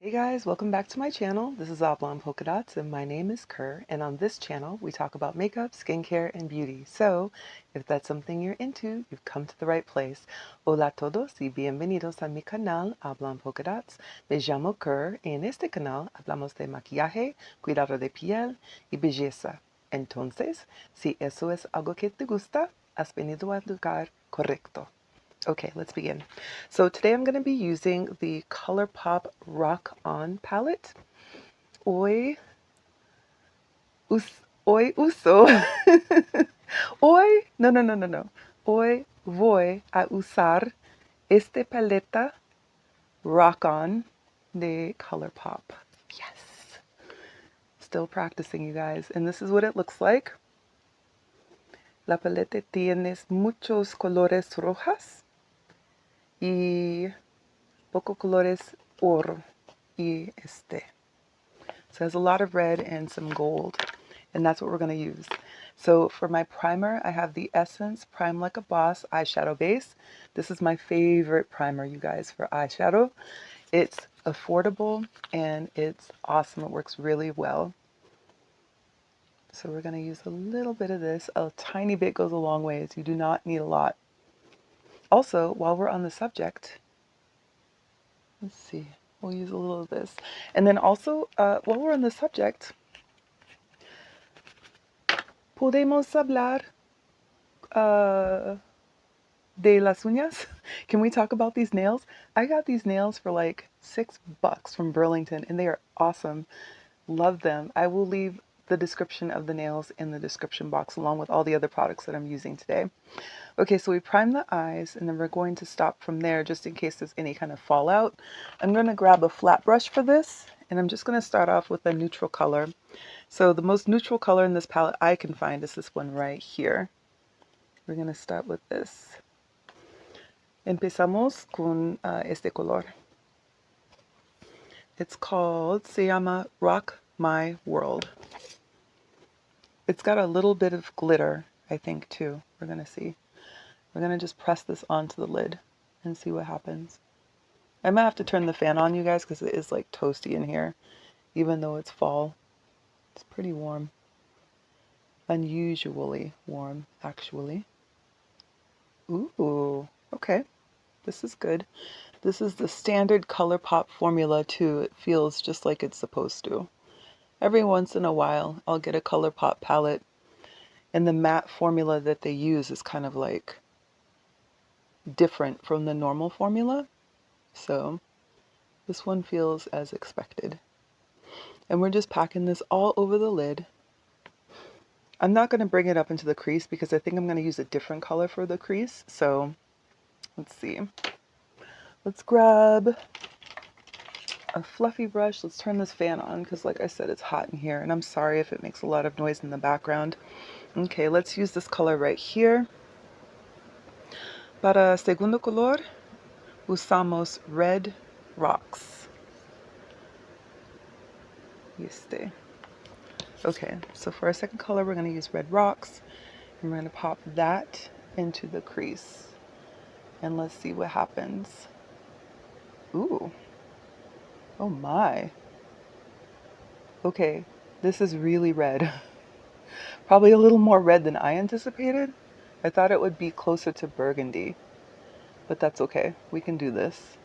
Hey guys, welcome back to my channel. This is Oblong Polka Dots and my name is Kerr, and on this channel we talk about makeup, skincare, and beauty. So if that's something you're into, you've come to the right place. Hola a todos y bienvenidos a mi canal Oblong Polka Dots. Me llamo Kerr y en este canal hablamos de maquillaje, cuidado de piel y belleza. Entonces, si eso es algo que te gusta, has venido al lugar correcto. Okay, let's begin. So today I'm going to be using the ColourPop Rock On palette. Hoy uso. No. Hoy voy a usar esta paleta Rock On de ColourPop. Yes. Still practicing, you guys. And this is what it looks like. La paleta tiene muchos colores rojas y poco colores oro y este. So it has a lot of red and some gold, and that's what we're going to use. So for my primer, I have the Essence Prime Like a Boss eyeshadow base. This is my favorite primer, you guys, for eyeshadow. It's affordable and it's awesome. It works really well. So we're going to use a little bit of this. A tiny bit goes a long ways. You do not need a lot. Also, while we're on the subject, let's see, we'll use a little of this. And then also, while we're on the subject, podemos hablar de las uñas. Can we talk about these nails? I got these nails for like $6 from Burlington and they are awesome. Love them. I will leave the description of the nails in the description box along with all the other products that I'm using today. Okay, so we prime the eyes and then we're going to stop from there just in case there's any kind of fallout. I'm going to grab a flat brush for this and I'm just going to start off with a neutral color. So the most neutral color in this palette I can find is this one right here. We're going to start with this. Empezamos con este color. It's called, se llama Rock My World. It's got a little bit of glitter, I think, too. We're going to see. We're going to just press this onto the lid and see what happens. I might have to turn the fan on, you guys, because it is like toasty in here, even though it's fall. It's pretty warm. Unusually warm, actually. Ooh, okay. This is good. This is the standard ColourPop formula, too. It feels just like it's supposed to. Every once in a while, I'll get a ColourPop palette, and the matte formula that they use is kind of like different from the normal formula. So this one feels as expected. And we're just packing this all over the lid. I'm not going to bring it up into the crease because I think I'm going to use a different color for the crease. So let's see. Let's grab a fluffy brush. Let's turn this fan on because like I said, it's hot in here and I'm sorry if it makes a lot of noise in the background. Okay, let's use this color right here. Para segundo color, usamos Red Rocks. Este. Okay, so for our second color, we're going to use Red Rocks and we're going to pop that into the crease. And let's see what happens. Ooh. Oh my. Okay, this is really red. Probably a little more red than I anticipated. I thought it would be closer to burgundy, but that's okay. We can do this.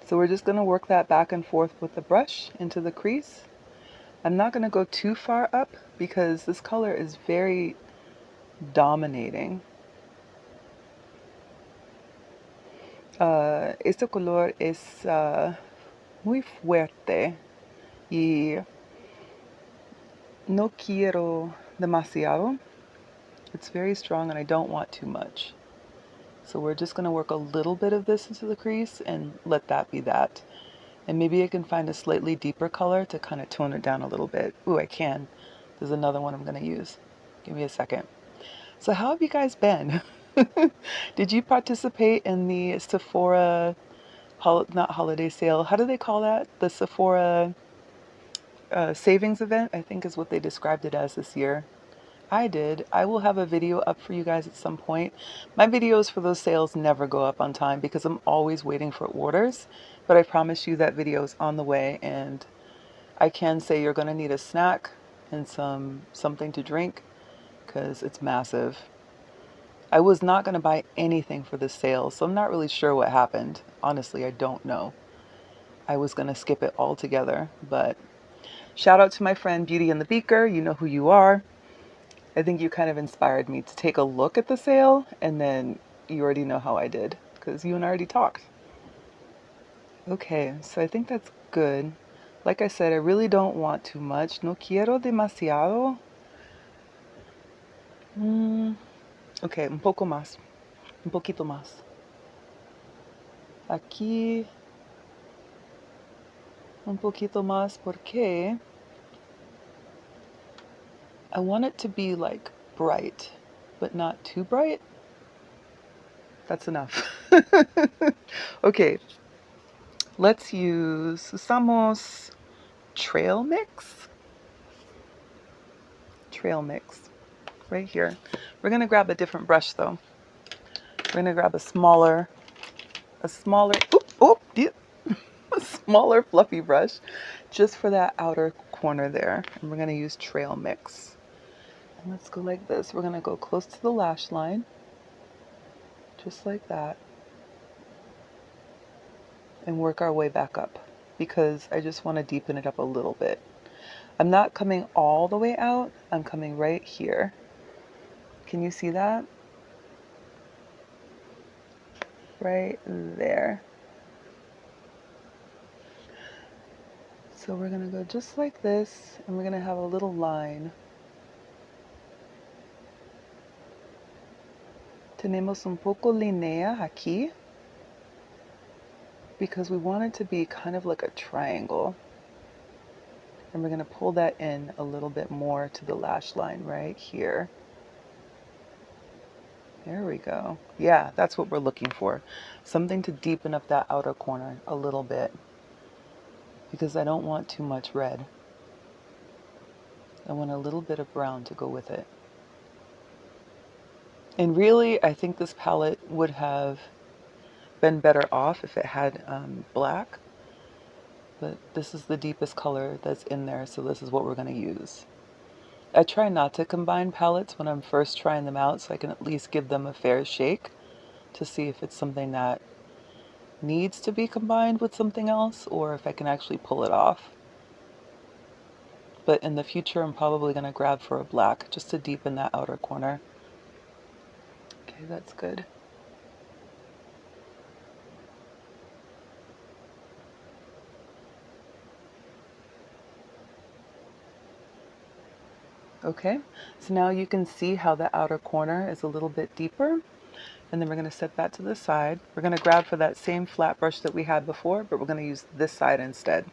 So we're just going to work that back and forth with the brush into the crease. I'm not going to go too far up because this color is very dominating. Este color es muy fuerte y no quiero demasiado. It's very strong and I don't want too much. So we're just going to work a little bit of this into the crease and let that be that. And maybe I can find a slightly deeper color to kind of tone it down a little bit. Ooh, I can. There's another one I'm going to use. Give me a second. So how have you guys been? Did you participate in the Sephora, not holiday sale, how do they call that? The Sephora savings event, I think is what they described it as this year. I did. I will have a video up for you guys at some point. My videos for those sales never go up on time because I'm always waiting for orders, but I promise you that video is on the way, and I can say you're going to need a snack and something to drink because it's massive. I was not going to buy anything for this sale, so I'm not really sure what happened. Honestly, I don't know. I was going to skip it altogether, but shout out to my friend Beauty and the Beaker. You know who you are. I think you kind of inspired me to take a look at the sale, and then you already know how I did because you and I already talked. Okay, so I think that's good. Like I said, I really don't want too much. No quiero demasiado. Ok, un poco más. Un poquito más. Aquí un poquito más porque I want it to be like bright, but not too bright. That's enough. Okay, let's usamos trail mix. Trail mix right here. We're gonna grab a different brush though. We're gonna grab a smaller, a smaller fluffy brush just for that outer corner there. And we're gonna use trail mix. And let's go like this. We're gonna go close to the lash line, just like that, and work our way back up because I just want to deepen it up a little bit. I'm not coming all the way out, I'm coming right here. Can you see that? Right there. So we're gonna go just like this, and we're gonna have a little line. Tenemos un poco línea aquí because we want it to be kind of like a triangle. And we're gonna pull that in a little bit more to the lash line right here. There we go. Yeah, that's what we're looking for. Something to deepen up that outer corner a little bit because I don't want too much red. I want a little bit of brown to go with it. And really, I think this palette would have been better off if it had black, but this is the deepest color that's in there, so this is what we're going to use. I try not to combine palettes when I'm first trying them out so I can at least give them a fair shake to see if it's something that needs to be combined with something else or if I can actually pull it off. But in the future, I'm probably going to grab for a black just to deepen that outer corner. Okay, that's good. Okay, so now you can see how the outer corner is a little bit deeper. And then we're going to set that to the side. We're going to grab for that same flat brush that we had before, but we're going to use this side instead.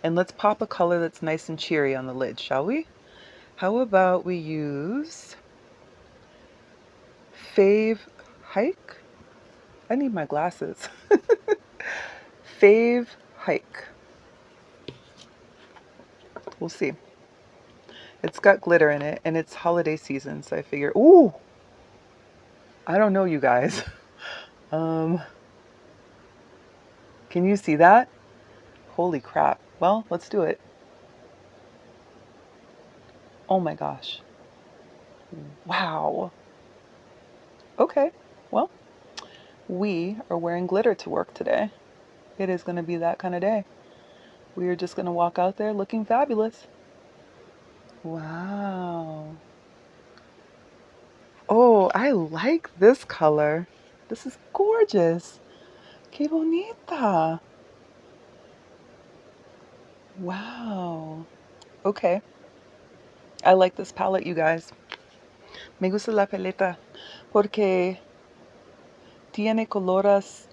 And let's pop a color that's nice and cheery on the lid, shall we? How about we use Fave Hike? I need my glasses. Fave Hike. We'll see. It's got glitter in it, and it's holiday season, so I figure, ooh, I don't know, you guys. Can you see that? Holy crap. Well, let's do it. Oh my gosh. Wow. Okay, well, we are wearing glitter to work today. It is going to be that kind of day. We are just going to walk out there looking fabulous. Wow. Oh, I like this color. This is gorgeous. Qué bonita. Wow. Okay. I like this palette, you guys. Me gusta la paleta porque tiene colores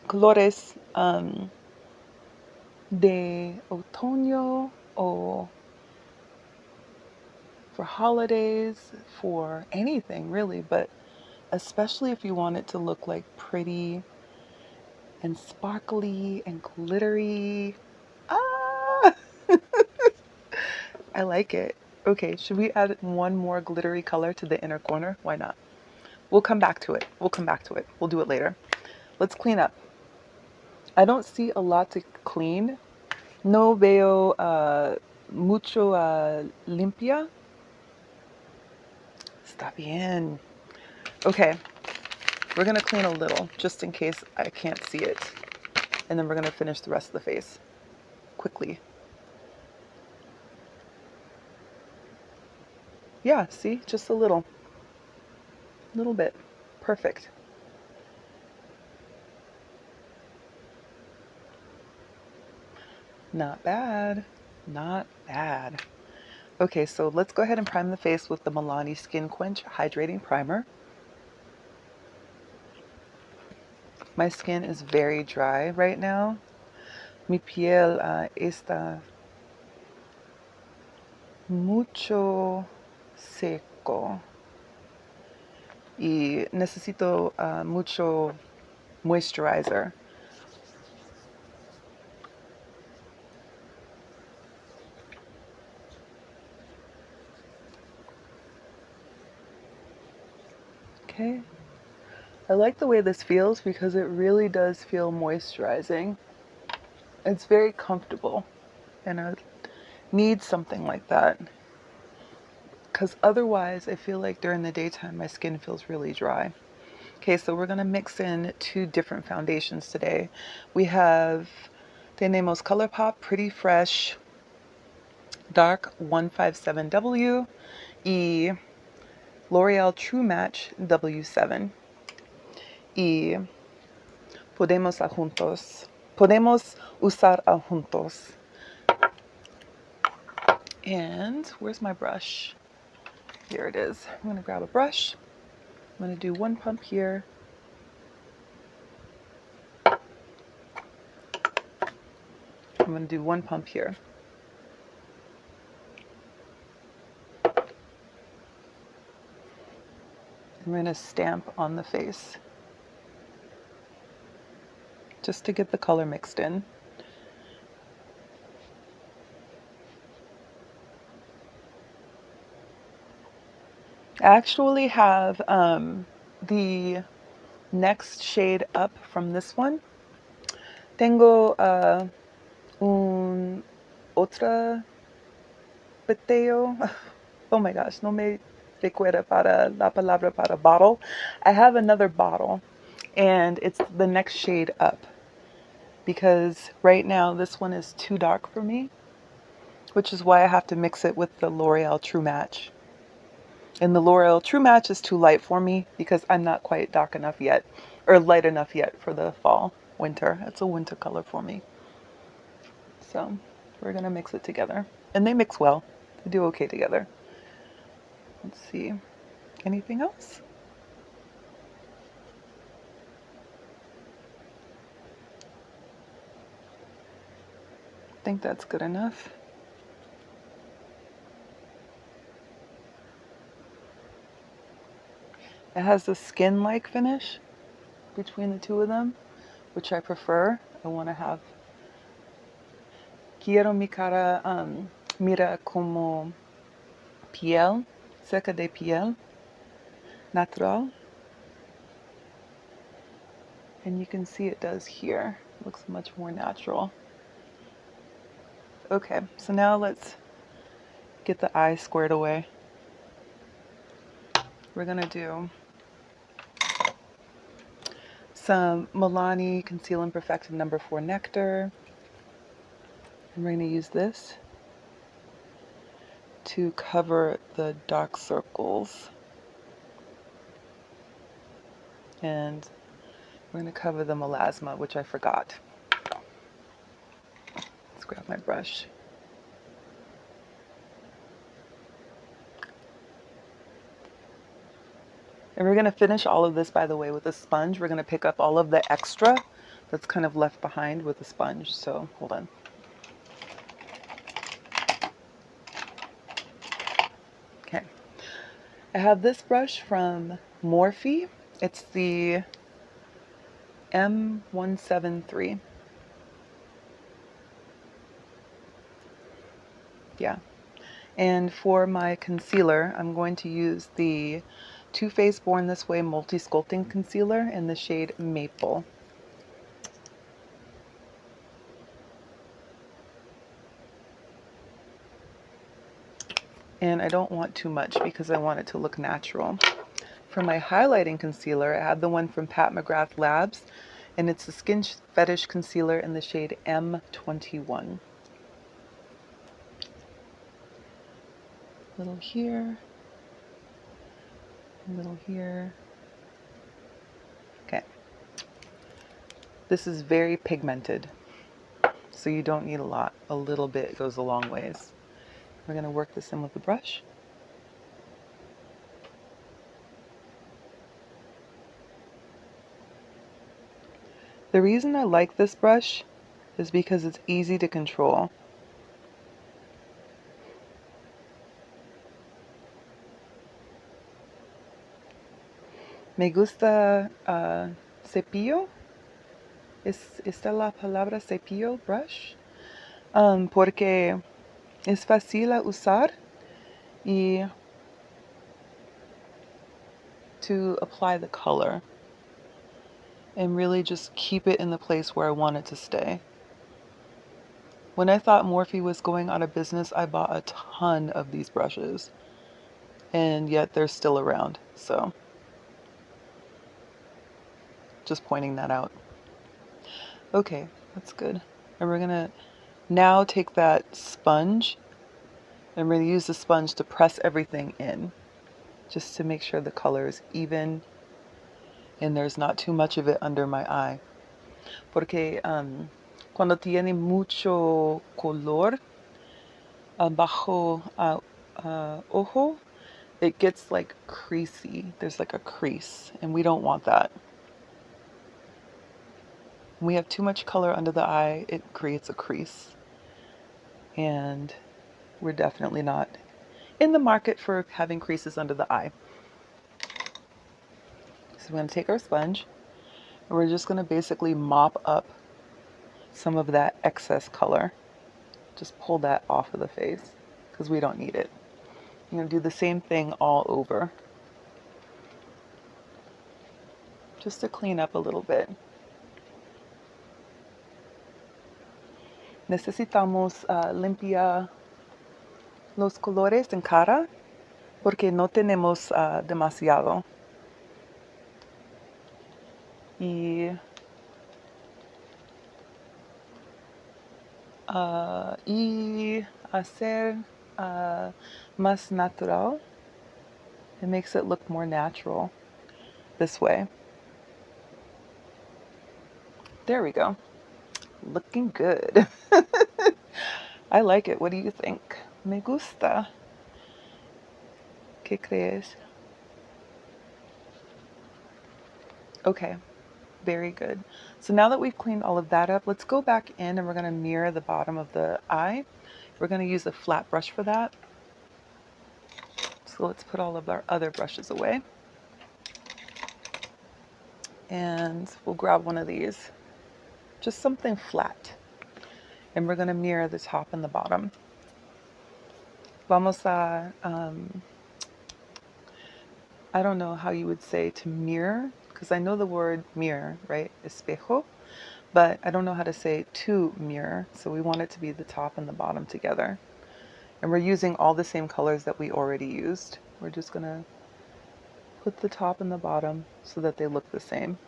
de otoño o for holidays, for anything really, but especially if you want it to look like pretty and sparkly and glittery. Ah! I like it. Okay, should we add one more glittery color to the inner corner? Why not? We'll come back to it. We'll come back to it. We'll do it later. Let's clean up. I don't see a lot to clean. No veo mucho limpia. Está bien. Okay, we're gonna clean a little just in case I can't see it. And then we're gonna finish the rest of the face quickly. Yeah, see, just a little bit. Perfect. Not bad, not bad. Okay, so let's go ahead and prime the face with the Milani Skin Quench Hydrating Primer. My skin is very dry right now. Mi piel está mucho seco y necesito mucho moisturizer. Okay. I like the way this feels because it really does feel moisturizing. It's very comfortable, and I need something like that because otherwise I feel like during the daytime my skin feels really dry. Okay, so we're gonna mix in two different foundations today. We have tenemos ColourPop Pretty Fresh Dark 157W y L'Oreal True Match W7 y podemos usar juntos. And where's my brush? Here it is. I'm gonna grab a brush. I'm gonna do one pump here. I'm gonna do one pump here. I'm gonna stamp on the face just to get the color mixed in. I actually have the next shade up from this one. Tengo un otra peteo. Oh my gosh, no me recuerda para la palabra para bottle. I have another bottle and it's the next shade up because right now this one is too dark for me, which is why I have to mix it with the L'Oreal True Match. And the L'Oreal True Match is too light for me because I'm not quite dark enough yet, or light enough yet for the fall, winter. It's a winter color for me. So we're gonna mix it together. And they mix well. They do okay together. Let's see. Anything else? I think that's good enough. It has a skin-like finish between the two of them, which I prefer. I want to have... Quiero mi cara mira como piel, cerca de piel, natural. And you can see it does here. It looks much more natural. Okay, so now let's get the eye squared away. We're gonna do some Milani Conceal and Perfect number 4 Nectar. And we're gonna use this to cover the dark circles. And we're gonna cover the melasma, which I forgot. Let's grab my brush. And we're gonna finish all of this, by the way, with a sponge. We're gonna pick up all of the extra that's kind of left behind with a sponge. So hold on. Okay. I have this brush from Morphe. It's the M173. Yeah. And for my concealer, I'm going to use the Too Faced Born This Way Multi-Sculpting Concealer in the shade Maple. And I don't want too much because I want it to look natural. For my highlighting concealer, I had the one from Pat McGrath Labs, and it's the Skin Fetish Concealer in the shade M21. A little here, a little here. Okay. This is very pigmented, so you don't need a lot. A little bit goes a long ways. We're going to work this in with the brush. The reason I like this brush is because it's easy to control. Me gusta cepillo. ¿Está la palabra cepillo, brush? Porque es fácil a usar y to apply the color and really just keep it in the place where I want it to stay. When I thought Morphe was going out of business, I bought a ton of these brushes, and yet they're still around, so just pointing that out. Okay, that's good. And we're gonna now take that sponge, and we're gonna use the sponge to press everything in, just to make sure the color is even and there's not too much of it under my eye. Porque cuando tiene mucho color bajo ojo, it gets like creasy. There's like a crease, and we don't want that. When we have too much color under the eye, it creates a crease. And we're definitely not in the market for having creases under the eye. So we're going to take our sponge, and we're just going to basically mop up some of that excess color. Just pull that off of the face because we don't need it. I'm going to do the same thing all over, just to clean up a little bit. Necesitamos limpiar los colores en cara porque no tenemos demasiado. Y hacer más natural. It makes it look more natural this way. There we go. Looking good. I like it. What do you think? Me gusta. ¿Qué crees? Okay, very good. So now that we've cleaned all of that up, let's go back in and we're going to mirror the bottom of the eye. We're going to use a flat brush for that. So let's put all of our other brushes away. And we'll grab one of these, just something flat. And we're going to mirror the top and the bottom. Vamos a, I don't know how you would say to mirror, because I know the word mirror, right? Espejo. But I don't know how to say to mirror. So we want it to be the top and the bottom together. And we're using all the same colors that we already used. We're just going to put the top and the bottom so that they look the same.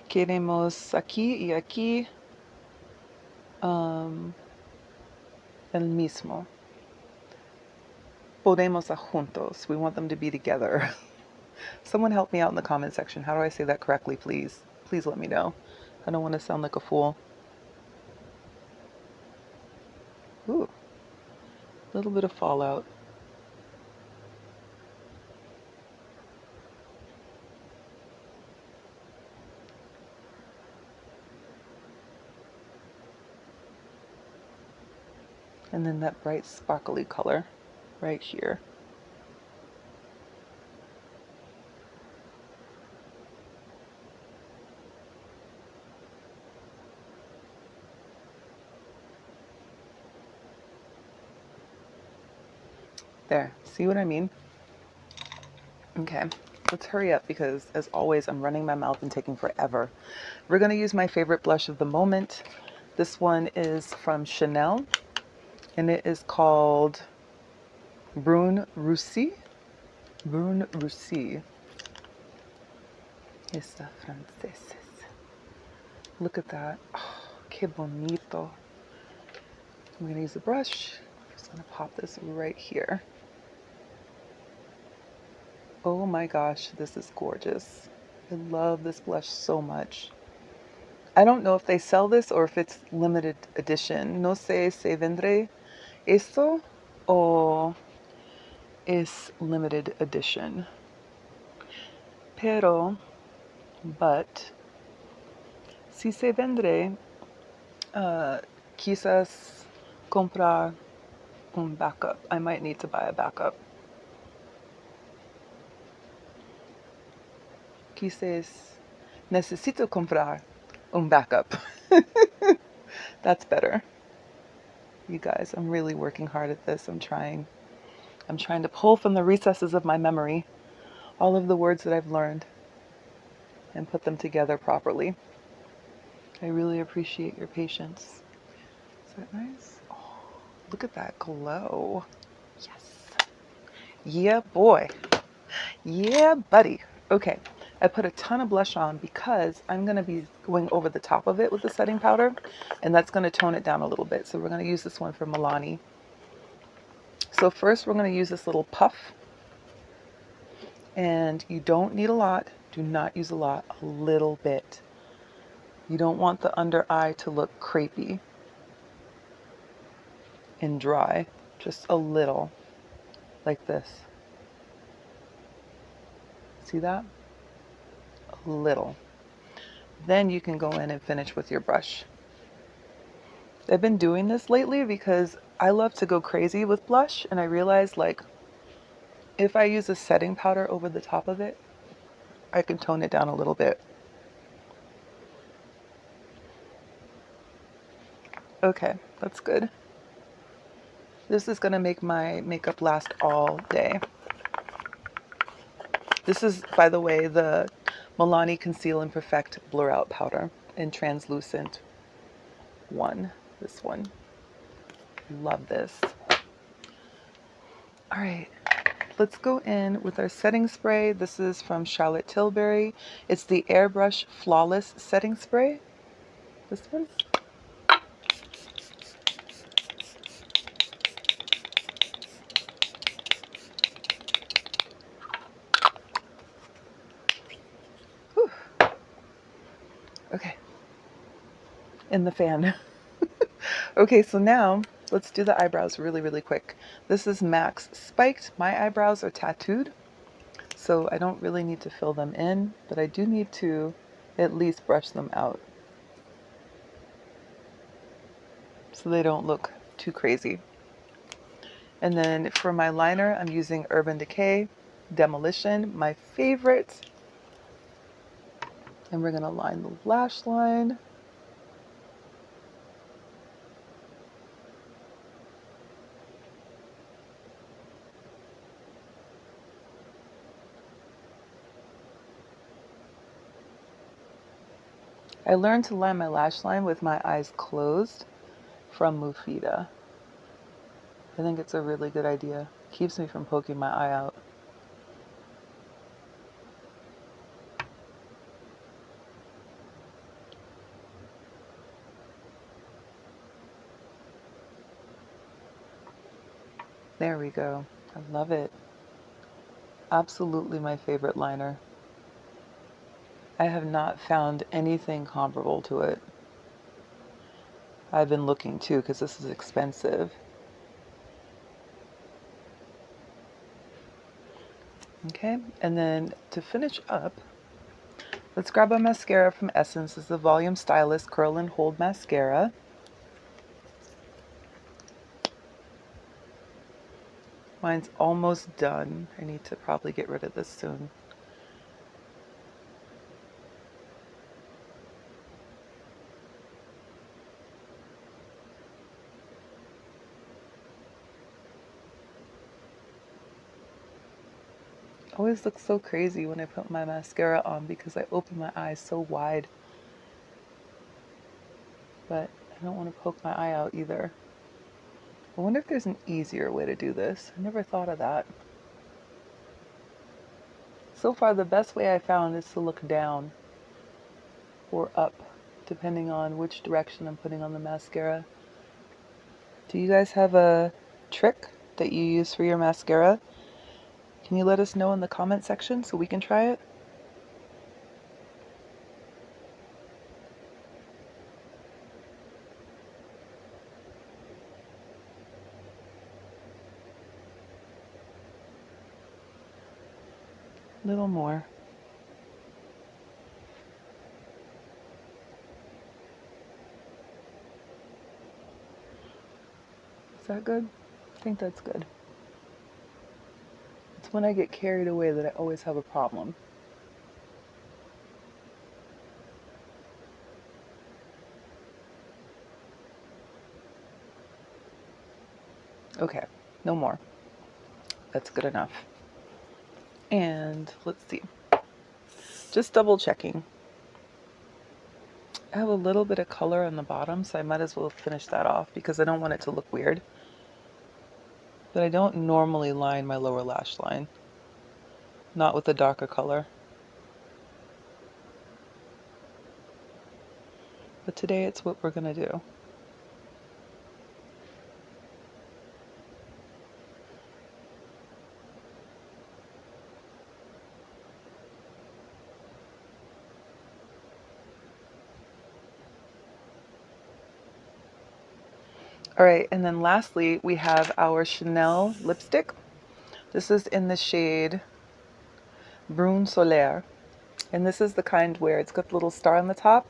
Queremos aquí y aquí el mismo. Podemos juntos. We want them to be together. Someone help me out in the comment section. How do I say that correctly, please? Please let me know. I don't want to sound like a fool. Ooh, a little bit of fallout. And then that bright sparkly color right here. There, see what I mean? Okay, let's hurry up because as always, I'm running my mouth and taking forever. We're gonna use my favorite blush of the moment. This one is from Chanel and it is called Brune Russie. Brune Russie. Esta franceses. Look at that. Oh, que bonito. I'm gonna use the brush. I'm just gonna pop this right here. Oh my gosh, this is gorgeous. I love this blush so much. I don't know if they sell this or if it's limited edition. No sé si vendré esto o es limited edition. But si se vendré, quizás comprar un backup. I might need to buy a backup. Quizás necesito comprar un backup. That's better. You guys, I'm really working hard at this. I'm trying to pull from the recesses of my memory all of the words that I've learned and put them together properly. I really appreciate your patience. Is that nice? Oh, look at that glow. Yes. Yeah, boy. Yeah, buddy. Okay, I put a ton of blush on because I'm going to be going over the top of it with the setting powder, and that's going to tone it down a little bit. So we're going to use this one from Milani. So first we're going to use this little puff, and you don't need a lot. Do not use a lot, a little bit. You don't want the under eye to look crepey and dry, just a little, like this. See that? A little. Then you can go in and finish with your brush. I've been doing this lately because I love to go crazy with blush, and I realized like if I use a setting powder over the top of it, I can tone it down a little bit. Okay, that's good. This is gonna make my makeup last all day. This is, by the way, the Milani Conceal and Perfect Blur Out Powder in translucent one. This one. Love this. All right, let's go in with our setting spray. This is from Charlotte Tilbury. It's the Airbrush Flawless Setting Spray. This one. Whew. Okay. In the fan. Okay, so now let's do the eyebrows really, really quick. This is MAC's Spiked. My eyebrows are tattooed, so I don't really need to fill them in, but I do need to at least brush them out so they don't look too crazy. And then for my liner, I'm using Urban Decay Demolition, my favorite. And we're gonna line the lash line. I learned to line my lash line with my eyes closed from Mufida. I think it's a really good idea. Keeps me from poking my eye out. There we go. I love it. Absolutely my favorite liner. I have not found anything comparable to it. I've been looking too because this is expensive. Okay, and then to finish up, let's grab a mascara from Essence. This is the Volume Stylist Curl and Hold Mascara. Mine's almost done. I need to probably get rid of this soon. always looks so crazy when I put my mascara on because I open my eyes so wide. But I don't want to poke my eye out either. I wonder if there's an easier way to do this. I never thought of that. So far, the best way I found is to look down or up, depending on which direction I'm putting on the mascara. Do you guys have a trick that you use for your mascara? Can you let us know in the comment section so we can try it? A little more. Is that good? I think that's good. It's when I get carried away that I always have a problem. Okay, no more. That's good enough. And let's see. Just double checking. I have a little bit of color on the bottom, so I might as well finish that off because I don't want it to look weird. But I don't normally line my lower lash line. Not with a darker color. But today it's what we're gonna do. All right, and then lastly, we have our Chanel lipstick. This is in the shade Brun Solaire. And this is the kind where it's got the little star on the top.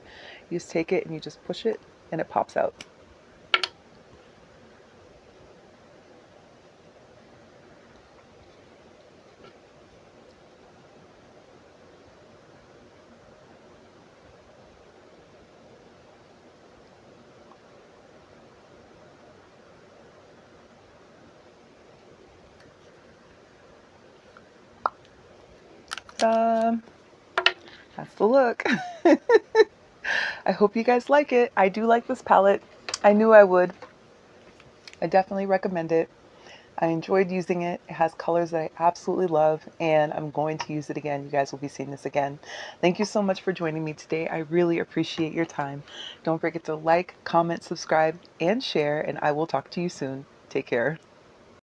You just take it and you just push it and it pops out. That's the look. I hope you guys like it. I do like this palette. I knew I would. I definitely recommend it. I enjoyed using it. It has colors that I absolutely love, and I'm going to use it again. You guys will be seeing this again. Thank you so much for joining me today. I really appreciate your time. Don't forget to like, comment, subscribe, and share, and I will talk to you soon. Take care.